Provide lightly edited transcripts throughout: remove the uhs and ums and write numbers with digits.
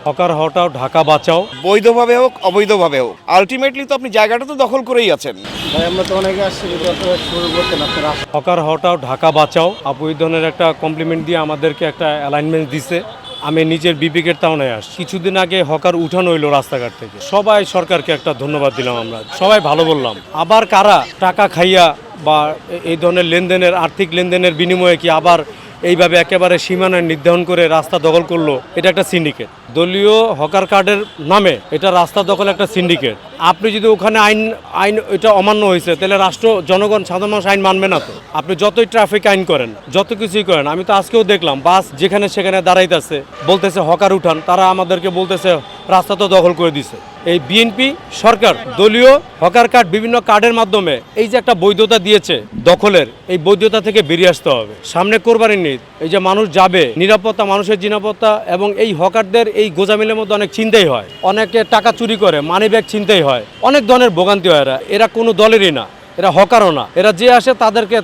Hawker হটাও ঢাকা বাঁচাও। বৈধভাবে হোক অবৈধভাবে হোক, আলটিমেটলি তো আপনি জায়গাটা তো দখল করেই আছেন। ভাই আমরা তো অনেকে আসছি কিন্তু আপনারা শুরু করতেন আপনারা হকার হটাও ঢাকা বাঁচাও আপু এই ধরনের একটা কমপ্লিমেন্ট দিয়ে আমাদেরকে একটা অ্যালাইনমেন্ট দিছে। আমি নিজের বিবেকের তাওনায় আসছি। কিছুদিন আগে হকার উঠানো হইলো রাস্তাঘাট থেকে, সবাই সরকারকে একটা ধন্যবাদ দিলাম, আমরা সবাই ভালো বললাম। আবার কারা টাকা খাইয়া বা এই ধরনের লেনদেনের আর্থিক লেনদেনের বিনিময়ে কি আবার এইভাবে একেবারে সীমানায় নির্ধারণ করে রাস্তা দখল করলো, এটা একটা সিন্ডিকেট। দলীয় হকার কার্ডের নামে এটা রাস্তা দখল একটা সিন্ডিকেট। আপনি যদি ওখানে আইন এটা অমান্য হয়েছে, তাহলে রাষ্ট্র জনগণ সাধারণ মানুষ আইন মানবে না তো। আপনি যতই ট্রাফিক আইন করেন, যত কিছুই করেন, আমি তো আজকেও দেখলাম বাস যেখানে সেখানে দাঁড়াইতেছে, বলতেছে হকার উঠান, তারা আমাদেরকে বলতেছে রাস্তা তো দখল করে দিছে। এই বিএনপি সরকার দলীয় হকার কার্ড বিভিন্ন কার্ডের মাধ্যমে এই যে একটা বৈধতা দিয়েছে দখলের, এই বৈধতা থেকে বেরিয়ে আসতে হবে। সামনে কোরবানির ঈদ, এই যে মানুষ যাবে, নিরাপত্তা, মানুষের নিরাপত্তা, এবং এই হকারদের এই গোজামিলের মধ্যে অনেক চিন্তাই হয়, অনেকে টাকা চুরি করে, মানি ব্যাগ চিন্তাই হয়, অনেক ধরনের ভোগান্তি হয়। এরা কোনো দলেরই না, এরা হকারও না, এরা যে আসে তাদেরকে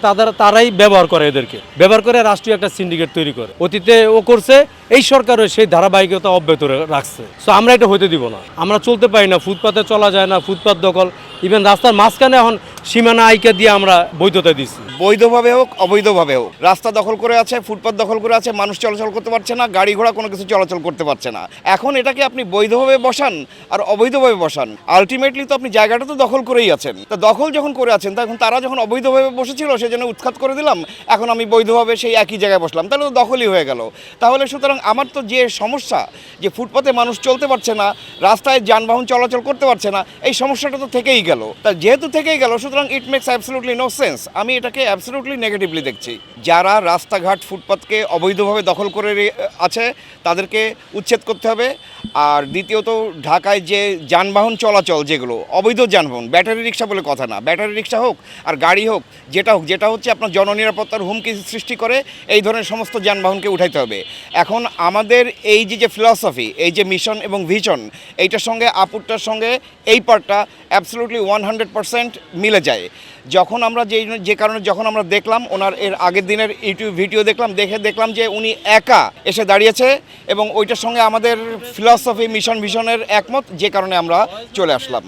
তারাই ব্যবহার করে, এদেরকে ব্যবহার করে রাষ্ট্রীয় একটা সিন্ডিকেট তৈরি করে। অতীতে ও করছে, এই সরকারও সেই ধারাবাহিকতা অব্যাহত রাখছে। সো আমরা এটা হতে দিব না। আমরা চলতে পারি না, ফুটপাতে চলা যায় না, ফুটপাত দখল, ইভেন রাস্তার মাঝখানে এখন সীমানা আইকা দিয়ে আমরা বৈধতা দিচ্ছি। বৈধভাবে হোক অবৈধভাবে হোক, রাস্তা দখল করে আছে, ফুটপাত দখল করে আছে, মানুষ চলাচল করতে পারছে না, গাড়ি ঘোড়া কোনো কিছু চলাচল করতে পারছে না। এখন এটাকে আপনি বৈধভাবে বসান আর অবৈধভাবে বসান, আলটিমেটলি তো আপনি জায়গাটা তো দখল করেই আছেন। তা দখল যখন করে আছেন, তখন তারা যখন অবৈধভাবে বসেছিল সেজন্য উৎখাত করে দিলাম, এখন আমি বৈধভাবে সেই একই জায়গায় বসলাম, তাহলে তো দখলই হয়ে গেল। তাহলে সুতরাং আমার তো যে সমস্যা, যে ফুটপাতে মানুষ চলতে পারছে না, রাস্তায় যানবাহন চলাচল করতে পারছে না, এই সমস্যাটা তো থেকেই গেল। তা যেহেতু থেকেই গেল, সুতরাং it makes absolutely no sense. আমি এটাকে অ্যাবসলিউটলি নেগেটিভলি দেখছি। যারা রাস্তাঘাট ফুটপাতকে অবৈধভাবে দখল করে আছে তাদেরকে উচ্ছেদ করতে হবে। আর দ্বিতীয়ত, ঢাকায় যে যানবাহন চলাচল, যেগুলো অবৈধ যানবাহন, ব্যাটারি রিক্সা বলে কথা না, ব্যাটারি রিক্সা হোক আর গাড়ি হোক, যেটা হচ্ছে আপনার জননিরাপত্তার হুমকি সৃষ্টি করে, এই ধরনের সমস্ত যানবাহনকে উঠাইতে হবে। এখন আমাদের এই যে ফিলসফি, এই যে মিশন এবং ভিশন, এইটার সঙ্গে আপুরটার সঙ্গে এই পার্টটা অ্যাবসলিউটলি 100% মিলে যায়। যখন আমরা যে কারণে যখন আমরা দেখলাম ওনার এর আগের দিনের ইউটিউব ভিডিও দেখলাম যে উনি একা এসে দাঁড়িয়েছে, এবং ওইটার সঙ্গে আমাদের ফিলসফি, মিশনের একমত, যে কারণে আমরা চলে আসলাম।